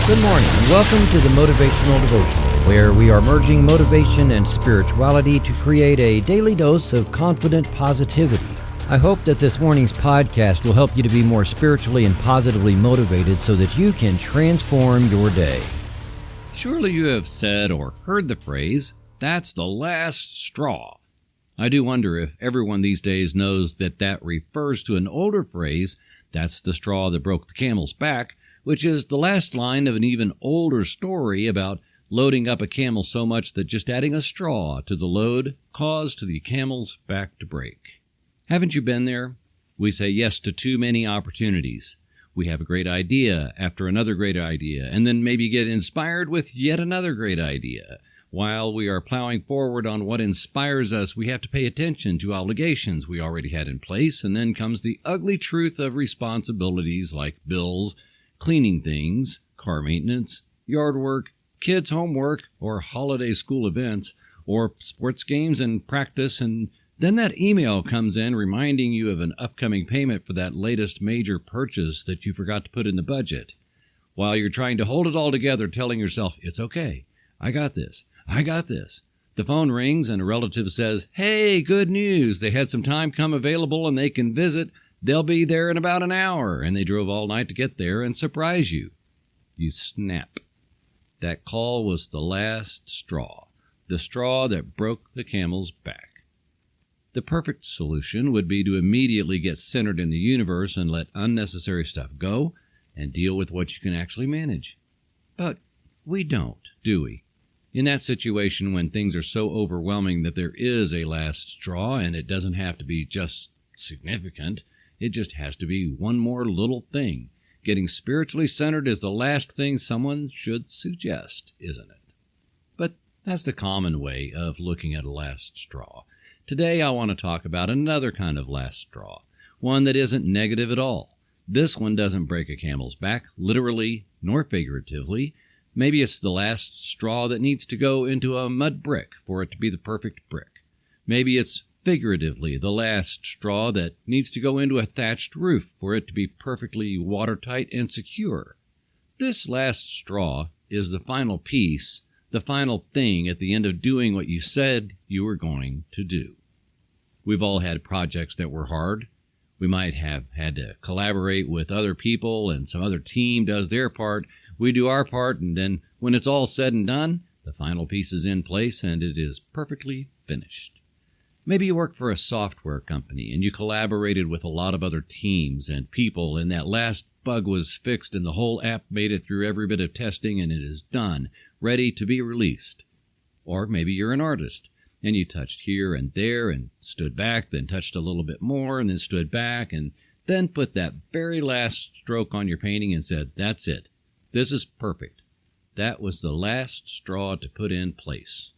Good morning, and welcome to the Motivational Devotional, where we are merging motivation and spirituality to create a daily dose of confident positivity. I hope that this morning's podcast will help you to be more spiritually and positively motivated so that you can transform your day. Surely you have said or heard the phrase, "That's the last straw." I do wonder if everyone these days knows that refers to an older phrase, "That's the straw that broke the camel's back," which is the last line of an even older story about loading up a camel so much that just adding a straw to the load caused the camel's back to break. Haven't you been there? We say yes to too many opportunities. We have a great idea after another great idea, and then maybe get inspired with yet another great idea. While we are plowing forward on what inspires us, we have to pay attention to obligations we already had in place, and then comes the ugly truth of responsibilities like bills, cleaning things, car maintenance, yard work, kids' homework, or holiday school events, or sports games and practice, and then that email comes in reminding you of an upcoming payment for that latest major purchase that you forgot to put in the budget. While you're trying to hold it all together, telling yourself, "It's okay, I got this, the phone rings and a relative says, "Hey, good news, they had some time come available and they can visit. They'll be there in about an hour," and they drove all night to get there and surprise you. You snap. That call was the last straw, the straw that broke the camel's back. The perfect solution would be to immediately get centered in the universe and let unnecessary stuff go and deal with what you can actually manage. But we don't, do we? In that situation, when things are so overwhelming that there is a last straw, and it doesn't have to be just significant, it just has to be one more little thing. Getting spiritually centered is the last thing someone should suggest, isn't it? But that's the common way of looking at a last straw. Today I want to talk about another kind of last straw, one that isn't negative at all. This one doesn't break a camel's back, literally nor figuratively. Maybe it's the last straw that needs to go into a mud brick for it to be the perfect brick. Maybe it's figuratively the last straw that needs to go into a thatched roof for it to be perfectly watertight and secure. This last straw is the final piece, the final thing at the end of doing what you said you were going to do. We've all had projects that were hard. We might have had to collaborate with other people and some other team does their part. We do our part, and then when it's all said and done, the final piece is in place and it is perfectly finished. Maybe you work for a software company and you collaborated with a lot of other teams and people, and that last bug was fixed and the whole app made it through every bit of testing and it is done, ready to be released. Or maybe you're an artist and you touched here and there and stood back, then touched a little bit more and then stood back and then put that very last stroke on your painting and said, "That's it. This is perfect." That was the last straw to put in place.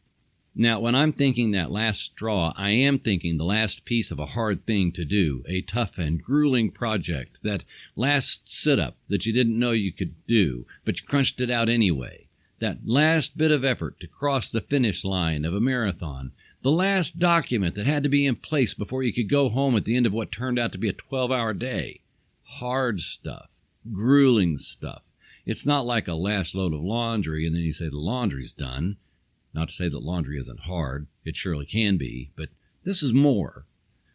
Now, when I'm thinking that last straw, I am thinking the last piece of a hard thing to do, a tough and grueling project, that last sit-up that you didn't know you could do, but you crunched it out anyway, that last bit of effort to cross the finish line of a marathon, the last document that had to be in place before you could go home at the end of what turned out to be a 12-hour day. Hard stuff, grueling stuff. It's not like a last load of laundry and then you say the laundry's done. Not to say that laundry isn't hard, it surely can be, but this is more.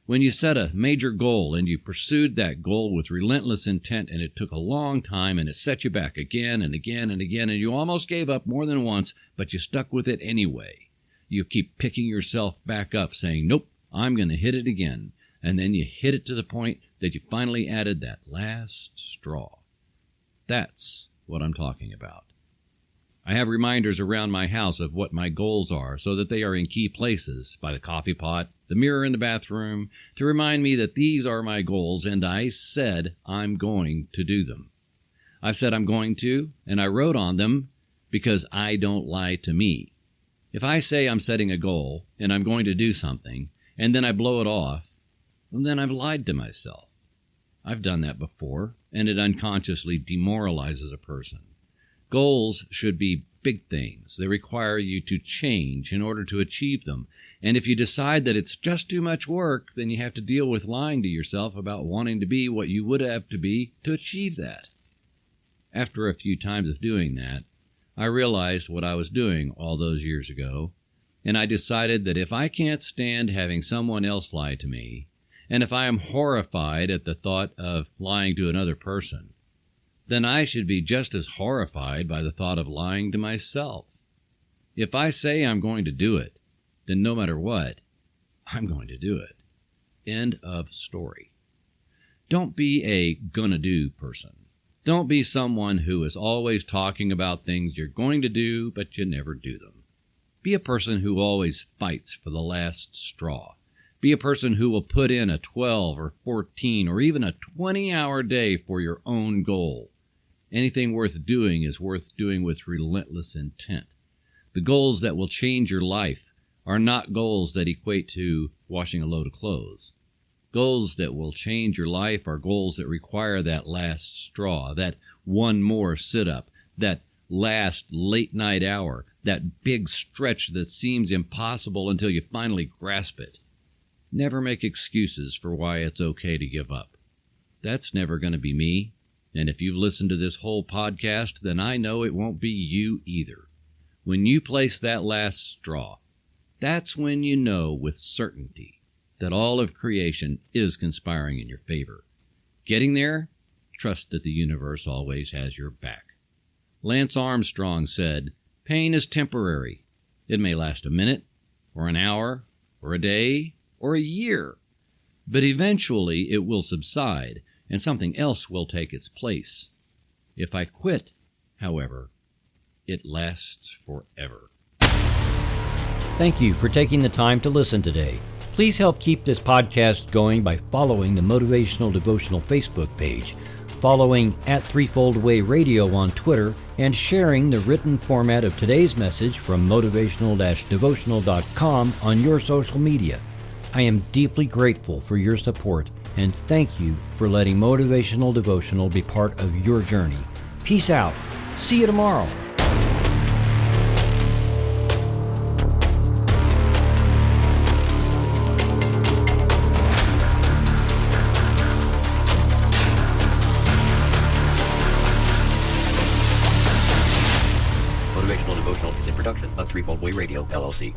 When you set a major goal and you pursued that goal with relentless intent and it took a long time and it set you back again and again and again and you almost gave up more than once, but you stuck with it anyway. You keep picking yourself back up saying, "Nope, I'm going to hit it again." And then you hit it to the point that you finally added that last straw. That's what I'm talking about. I have reminders around my house of what my goals are so that they are in key places, by the coffee pot, the mirror in the bathroom, to remind me that these are my goals and I said I'm going to do them. I said I'm going to, and I wrote on them because I don't lie to me. If I say I'm setting a goal and I'm going to do something and then I blow it off, well, then I've lied to myself. I've done that before, and it unconsciously demoralizes a person. Goals should be big things. They require you to change in order to achieve them. And if you decide that it's just too much work, then you have to deal with lying to yourself about wanting to be what you would have to be to achieve that. After a few times of doing that, I realized what I was doing all those years ago, and I decided that if I can't stand having someone else lie to me, and if I am horrified at the thought of lying to another person, then I should be just as horrified by the thought of lying to myself. If I say I'm going to do it, then no matter what, I'm going to do it. End of story. Don't be a gonna-do person. Don't be someone who is always talking about things you're going to do, but you never do them. Be a person who always fights for the last straw. Be a person who will put in a 12 or 14 or even a 20-hour day for your own goal. Anything worth doing is worth doing with relentless intent. The goals that will change your life are not goals that equate to washing a load of clothes. Goals that will change your life are goals that require that last straw, that one more sit-up, that last late-night hour, that big stretch that seems impossible until you finally grasp it. Never make excuses for why it's okay to give up. That's never going to be me, and if you've listened to this whole podcast, then I know it won't be you either. When you place that last straw, that's when you know with certainty that all of creation is conspiring in your favor. Getting there, trust that the universe always has your back. Lance Armstrong said, "Pain is temporary. It may last a minute, or an hour, or a day, or a year. But eventually it will subside, and something else will take its place. If I quit, however, it lasts forever." Thank you for taking the time to listen today. Please help keep this podcast going by following the Motivational Devotional Facebook page, following @Threefold Way Radio on Twitter, and sharing the written format of today's message from motivational-devotional.com on your social media. I am deeply grateful for your support, and thank you for letting Motivational Devotional be part of your journey. Peace out. See you tomorrow. Motivational Devotional is a production of Threefold Way Radio, LLC.